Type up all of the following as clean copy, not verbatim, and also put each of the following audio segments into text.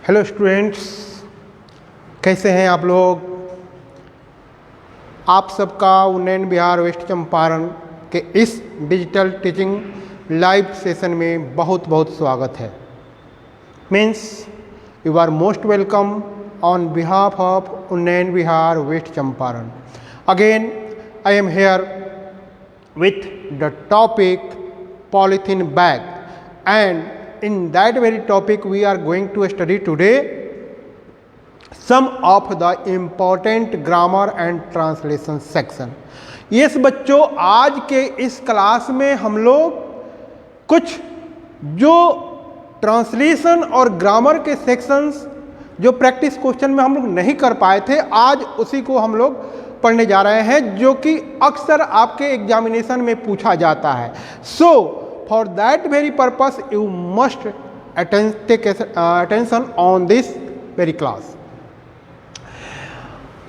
Hello students, कैसे हैं आप लोग। आप सबका उन्नयन बिहार वेस्ट चंपारण के इस डिजिटल टीचिंग लाइव सेशन में बहुत बहुत स्वागत है। Means you are most welcome on behalf of Unnayan Bihar west Champaran. Again I am here with the topic polythene bag, and in that very topic we are going to study today some of the important grammar and translation section. yes बच्चों, आज के इस class में हम लोग कुछ जो translation और ग्रामर के सेक्शंस जो प्रैक्टिस क्वेश्चन में हम लोग नहीं कर पाए थे, आज उसी को हम लोग पढ़ने जा रहे हैं, जो कि अक्सर आपके एग्जामिनेशन में पूछा जाता है। So for that very purpose you must take attention on this very class.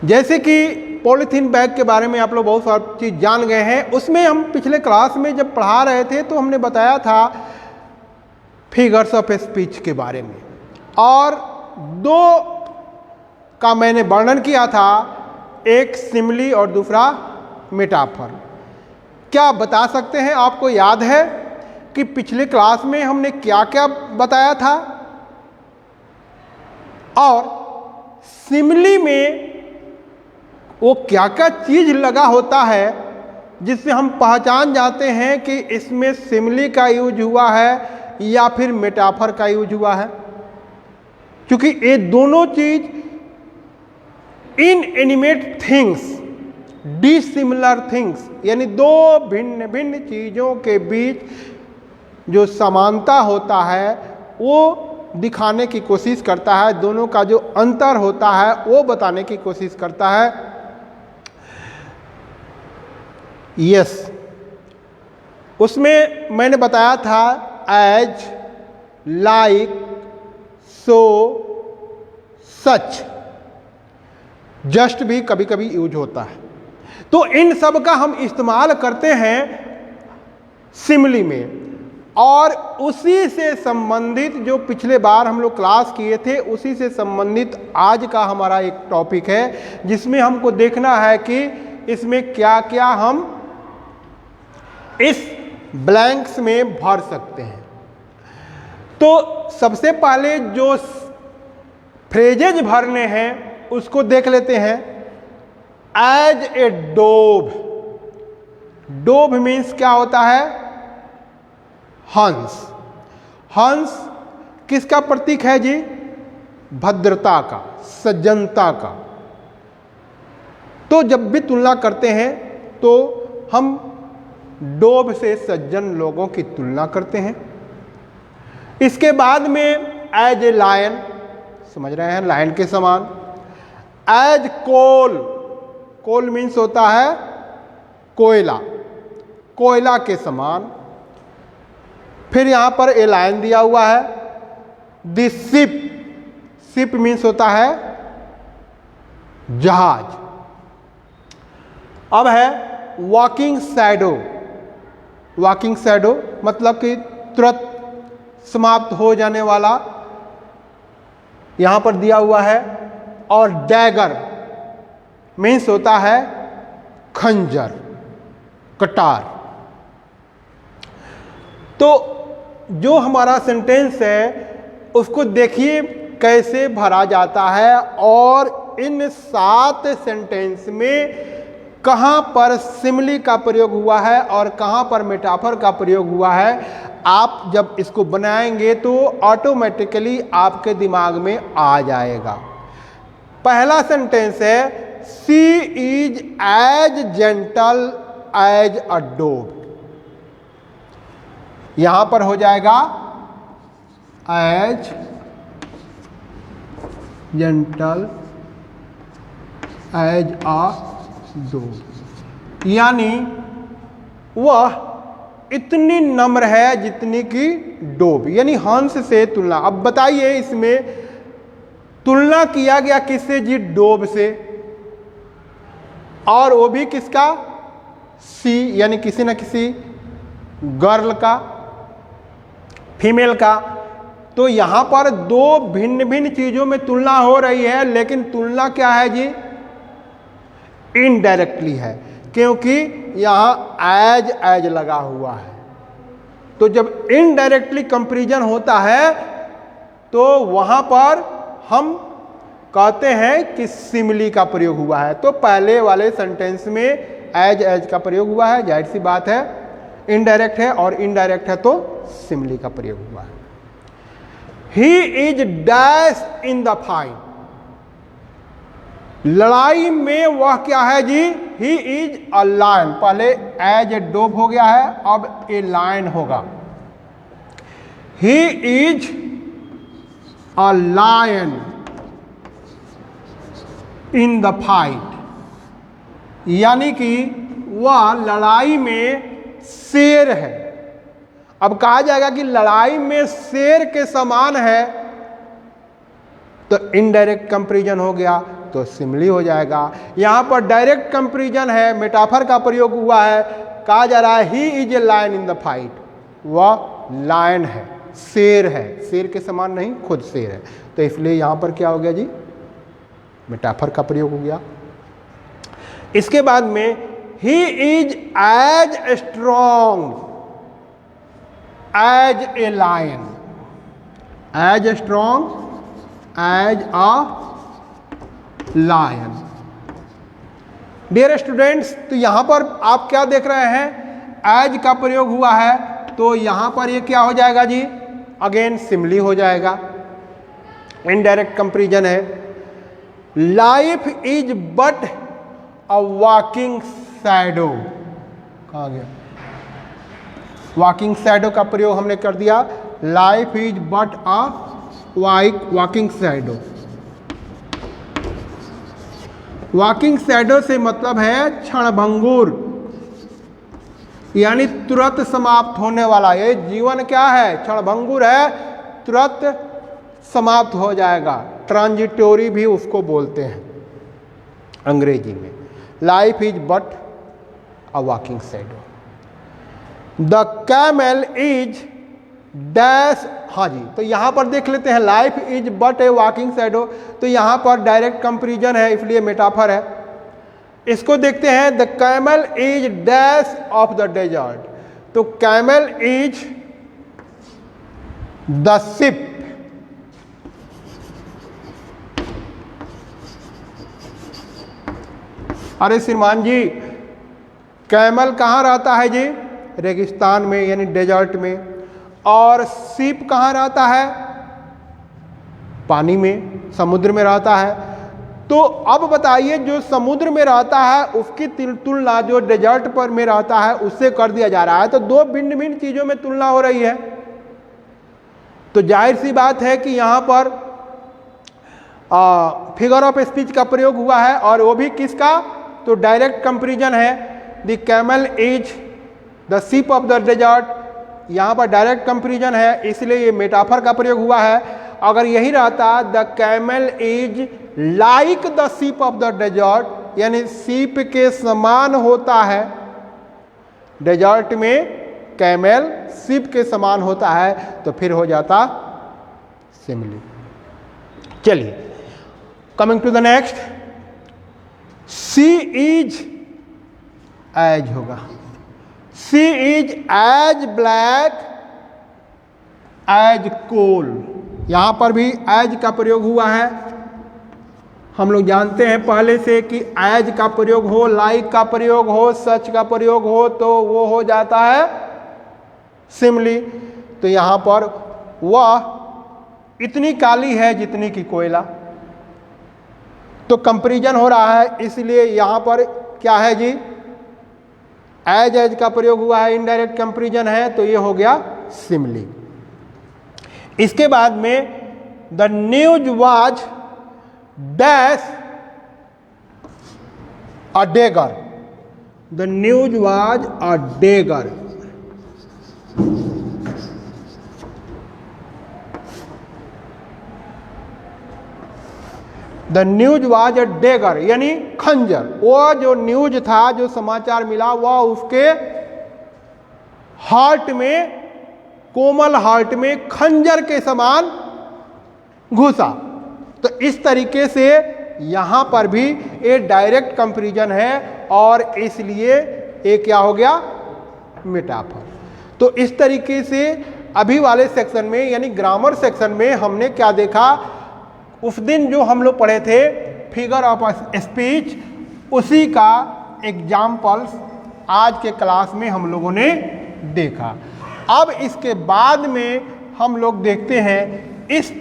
जैसे कि पॉलीथीन बैग के बारे में आप लोग बहुत सारी चीज़ जान गए हैं। उसमें हम पिछले क्लास में जब पढ़ा रहे थे तो हमने बताया था फिगर्स ऑफ स्पीच के बारे में, और दो का मैंने वर्णन किया था, एक सिमिली और दूसरा मेटाफर। क्या बता सकते हैं, आपको याद है कि पिछले क्लास में हमने क्या क्या बताया था, और सिमिली में वो क्या क्या चीज लगा होता है जिससे हम पहचान जाते हैं कि इसमें सिमिली का यूज हुआ है या फिर मेटाफर का यूज हुआ है। क्योंकि ये दोनों चीज इनएनिमेट थिंग्स, डिसिमिलर थिंग्स, यानी दो भिन्न भिन्न चीज़ों के बीच जो समानता होता है वो दिखाने की कोशिश करता है, दोनों का जो अंतर होता है वो बताने की कोशिश करता है। यस, उसमें मैंने बताया था एज, लाइक, सो, सच, जस्ट भी कभी कभी यूज होता है। तो इन सब का हम इस्तेमाल करते हैं सिमिली में, और उसी से संबंधित जो पिछले बार हम लोग क्लास किए थे उसी से संबंधित आज का हमारा एक टॉपिक है, जिसमें हमको देखना है कि इसमें क्या क्या हम इस ब्लैंक्स में भर सकते हैं। तो सबसे पहले जो फ्रेजेज भरने हैं उसको देख लेते हैं। As a dove, dove means क्या होता है, हंस। हंस किसका प्रतीक है जी, भद्रता का, सज्जनता का। तो जब भी तुलना करते हैं तो हम डोव से सज्जन लोगों की तुलना करते हैं। इसके बाद में एज ए लायन, समझ रहे हैं, लायन के समान। एज कोल, कोल मीन्स होता है कोयला, कोयला के समान। फिर यहां पर ए लाइन दिया हुआ है। दिस शिप, शिप मीन्स होता है जहाज। अब है वॉकिंग शैडो, वॉकिंग शैडो मतलब कि तुरंत समाप्त हो जाने वाला, यहां पर दिया हुआ है। और डैगर मीन्स होता है खंजर, कटार। तो जो हमारा सेंटेंस है उसको देखिए कैसे भरा जाता है, और इन 7 सेंटेंस में कहां पर सिमिली का प्रयोग हुआ है और कहां पर मेटाफर का प्रयोग हुआ है। आप जब इसको बनाएंगे तो ऑटोमेटिकली आपके दिमाग में आ जाएगा। पहला सेंटेंस है she is as gentle as a dove. यहां पर हो जाएगा as gentle as a dove, यानी वह इतनी नम्र है जितनी कि डोव, यानी हंस से तुलना। अब बताइए इसमें तुलना किया गया किससे जी, डोव से, और वो भी किसका, सी, यानी किसी न किसी गर्ल का, फीमेल का। तो यहां पर दो भिन्न भिन्न चीजों में तुलना हो रही है, लेकिन तुलना क्या है जी? इनडायरेक्टली है, क्योंकि यहां एज लगा हुआ है। तो जब इनडायरेक्टली कंपैरिजन होता है तो वहां पर हम कहते हैं कि सिमिली का प्रयोग हुआ है। तो पहले वाले सेंटेंस में एज का प्रयोग हुआ है, जाहिर सी बात है इनडायरेक्ट है, और इनडायरेक्ट है तो सिमिली का प्रयोग हुआ है। He is dash in the fight, लड़ाई में वह क्या है जी? He is a lion. पहले एज ए डोव हो गया है, अब ए लायन होगा। He is a lion in the fight, यानी कि वह लड़ाई में शेर है। अब कहा जाएगा कि लड़ाई में शेर के समान है, तो इनडायरेक्ट कंपैरिजन हो गया, तो सिमिली हो जाएगा। यहां पर डायरेक्ट कंपैरिजन है, मेटाफर का प्रयोग हुआ है। कहा जा रहा है he is a lion in the fight, वह लायन है, शेर है, शेर के समान नहीं, खुद शेर है। तो इसलिए यहां पर क्या हो गया जी? मेटाफर का प्रयोग हो गया। इसके बाद में he is as strong as a lion, as strong as a lion. Dear students, तो यहां पर आप क्या देख रहे हैं? एज का प्रयोग हुआ है, तो यहां पर ये क्या हो जाएगा जी? अगेन सिमिली हो जाएगा, इनडायरेक्ट कंपैरिजन है। Life is but a walking shadow, कहा गया? वॉकिंग शैडो का प्रयोग हमने कर दिया। Life is but a walking shadow. Walking shadow से मतलब है क्षणभंगुर, यानी तुरंत समाप्त होने वाला। ये जीवन क्या है? क्षणभंगुर है, तुरंत समाप्त हो जाएगा। ट्रांजिटोरी भी उसको बोलते हैं अंग्रेजी में। Life is but a walking shadow. The camel is dash, हाँ जी, तो यहां पर देख लेते हैं life is but A walking shadow, तो यहां पर डायरेक्ट कंपैरिजन है, इसलिए मेटाफर है। इसको देखते हैं, the camel is dash of the desert, तो कैमल इज द शिप, अरे श्रीमान जी कैमल कहाँ रहता है जी? रेगिस्तान में, यानी डेजर्ट में। और शिप कहाँ रहता है? पानी में, समुद्र में रहता है। तो अब बताइए, जो समुद्र में रहता है उसकी तुलना जो डेजर्ट पर में रहता है उससे कर दिया जा रहा है, तो दो भिन्न भिन्न चीजों में तुलना हो रही है। तो जाहिर सी बात है कि यहां पर फिगर ऑफ स्पीच का प्रयोग हुआ है, और वो भी किसका? तो डायरेक्ट कंपैरिजन है। The camel is the ship of the desert, यहां पर डायरेक्ट कंपैरिजन है, इसलिए ये मेटाफर का प्रयोग हुआ है। अगर यही रहता the camel is like the ship of the desert, यानी शिप के समान होता है, डेजर्ट में कैमल शिप के समान होता है, तो फिर हो जाता सिमिली। चलिए, coming to the next, she is as होगा। She is as black as coal, यहां पर भी एज का प्रयोग हुआ है। हम लोग जानते हैं पहले से कि एज का प्रयोग हो, लाइक का प्रयोग हो, सच का प्रयोग हो, तो वो हो जाता है सिमिली। तो यहां पर वह इतनी काली है जितनी की कोयला, तो कंपैरिजन हो रहा है, इसलिए यहां पर क्या है जी? एज का प्रयोग हुआ है, इनडायरेक्ट कंपैरिजन है, तो ये हो गया सिमिली। इसके बाद में the news was dash a dagger, the news was a dagger, the news was a dagger, यानी खंजर। वो जो न्यूज था, जो समाचार मिला, वह उसके हार्ट में कोमल हार्ट में खंजर के समान घुसा। तो इस तरीके से यहां पर भी एक डायरेक्ट कंपैरिजन है और इसलिए ये क्या हो गया, मेटाफर। तो इस तरीके से अभी वाले सेक्शन में यानी ग्रामर सेक्शन में हमने क्या देखा, उस दिन जो हम लोग पढ़े थे फिगर ऑफ स्पीच, उसी का एग्जाम्पल्स आज के क्लास में हम लोगों ने देखा। अब इसके बाद में हम लोग देखते हैं इस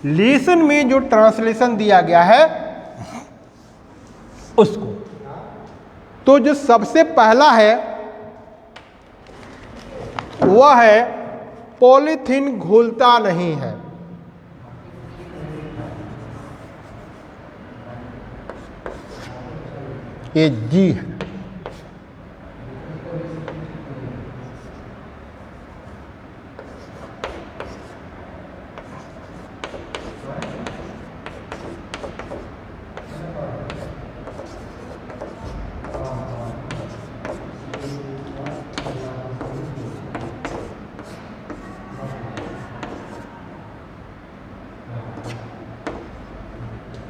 लेसन में जो ट्रांसलेशन दिया गया है उसको। तो जो सबसे पहला है वह है पॉलीथीन घुलता नहीं है। ये जी है।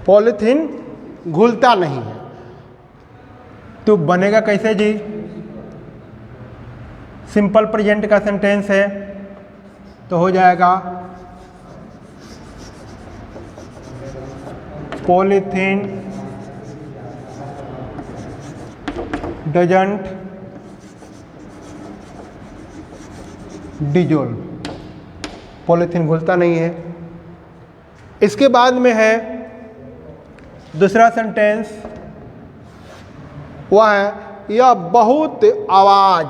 पॉलीथीन घुलता नहीं है। तो बनेगा कैसे जी, सिंपल प्रेजेंट का सेंटेंस है तो हो जाएगा पॉलीथीन डजंट डिजोल्व, पॉलीथीन घुलता नहीं है। इसके बाद में है दूसरा सेंटेंस, वह है यह बहुत आवाज,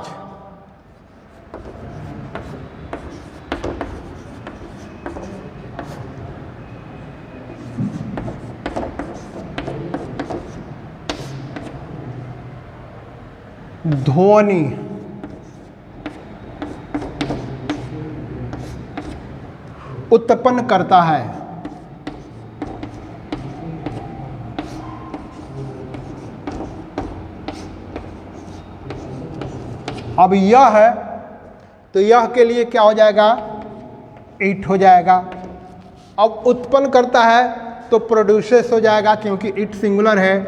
ध्वनि उत्पन्न करता है। अब यह है तो यह के लिए क्या हो जाएगा, इट हो जाएगा। अब उत्पन्न करता है तो प्रोड्यूसेस हो जाएगा, क्योंकि इट सिंगुलर है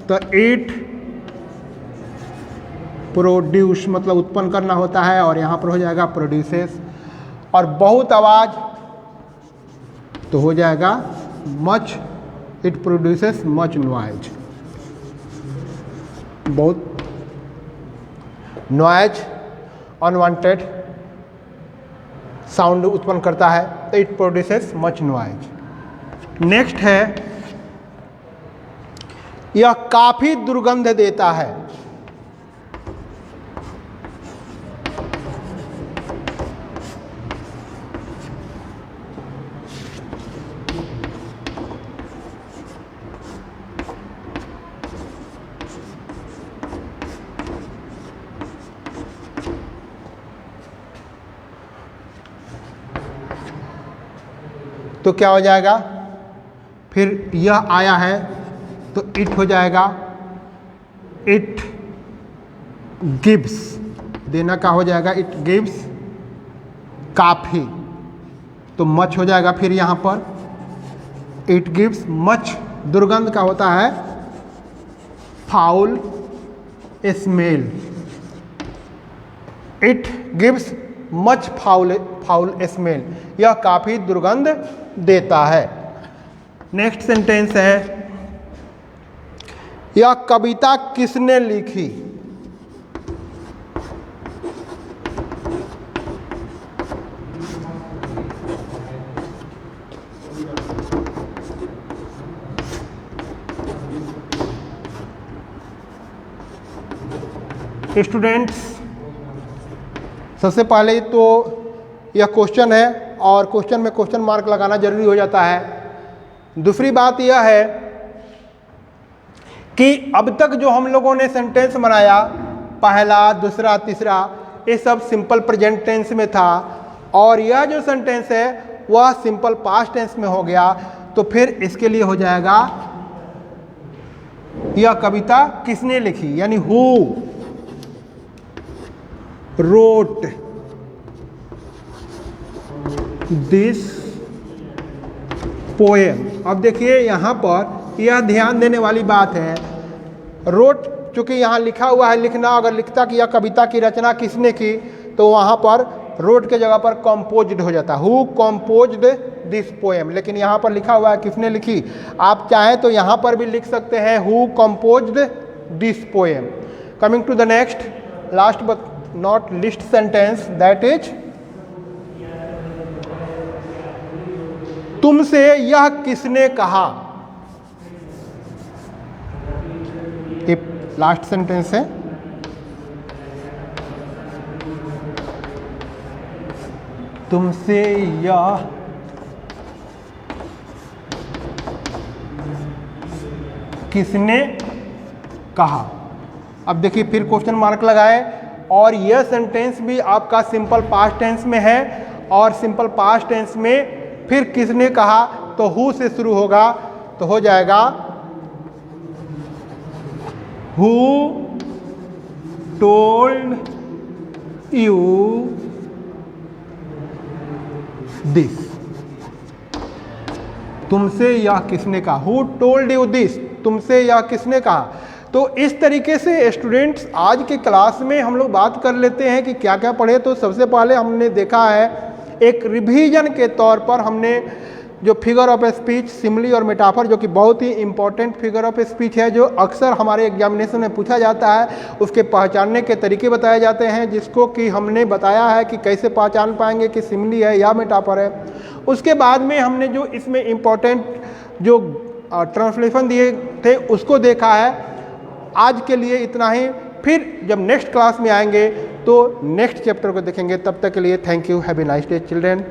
तो इट प्रोड्यूस मतलब उत्पन्न करना होता है और यहाँ पर हो जाएगा प्रोड्यूसेस। और बहुत आवाज तो हो जाएगा much, it produces much noise, बहुत नॉइज अनवांटेड साउंड उत्पन्न करता है तो it produces much noise. Next है यह काफी दुर्गंध देता है। तो क्या हो जाएगा, फिर यह आया है तो इट हो जाएगा, इट गिव्स, देना का हो जाएगा इट गिव्स काफी, तो मच हो जाएगा। फिर यहाँ पर इट गिव्स मच, दुर्गंध का होता है foul smell, it gives much foul smell, यह काफी दुर्गंध देता है। नेक्स्ट सेंटेंस है यह कविता किसने लिखी। स्टूडेंट्स, सबसे पहले तो यह क्वेश्चन है और क्वेश्चन में क्वेश्चन मार्क लगाना जरूरी हो जाता है। दूसरी बात यह है कि अब तक जो हम लोगों ने सेंटेंस बनाया, पहला, दूसरा, तीसरा, ये सब सिंपल प्रेजेंट टेंस में था और यह जो सेंटेंस है वह सिंपल पास्ट टेंस में हो गया। तो फिर इसके लिए हो जाएगा यह कविता किसने लिखी, यानी हु रोट दिस पोएम। अब देखिए यहाँ पर यह ध्यान देने वाली बात है, रोट चूंकि यहाँ लिखा हुआ है लिखना, अगर लिखता कि यह कविता की रचना किसने की तो वहाँ पर रोट के जगह पर कंपोज्ड हो जाता, हु कंपोज्ड दिस पोएम। लेकिन यहाँ पर लिखा हुआ है किसने लिखी। आप चाहें तो यहाँ पर भी लिख सकते हैं who composed this poem. Coming to the next last but not least sentence, that is तुमसे यह किसने कहा। ये लास्ट सेंटेंस है। तुमसे यह किसने कहा। अब देखिए फिर क्वेश्चन मार्क लगाए, और यह सेंटेंस भी आपका सिंपल पास्ट टेंस में है, और सिंपल पास्ट टेंस में फिर किसने कहा तो हु से शुरू होगा, तो हो जाएगा हु टोल्ड यू दिस। तुमसे यह किसने कहा, हु टोल्ड यू दिस, तुमसे यह किसने कहा। तो इस तरीके से स्टूडेंट्स आज के क्लास में हम लोग बात कर लेते हैं कि क्या क्या पढ़े। तो सबसे पहले हमने देखा है एक रिवीजन के तौर पर हमने जो फिगर ऑफ स्पीच, सिमली और मेटाफर, जो कि बहुत ही इंपॉर्टेंट फिगर ऑफ स्पीच है, जो अक्सर हमारे एग्जामिनेशन में पूछा जाता है, उसके पहचानने के तरीके बताए जाते हैं, जिसको कि हमने बताया है कि कैसे पहचान पाएंगे कि सिमली है या मेटाफर है। उसके बाद में हमने जो इसमें इम्पॉर्टेंट जो ट्रांसलेशन दिए थे उसको देखा है। आज के लिए इतना ही, फिर जब नेक्स्ट क्लास में आएंगे तो नेक्स्ट चैप्टर को देखेंगे। तब तक के लिए thank you, have a nice day children.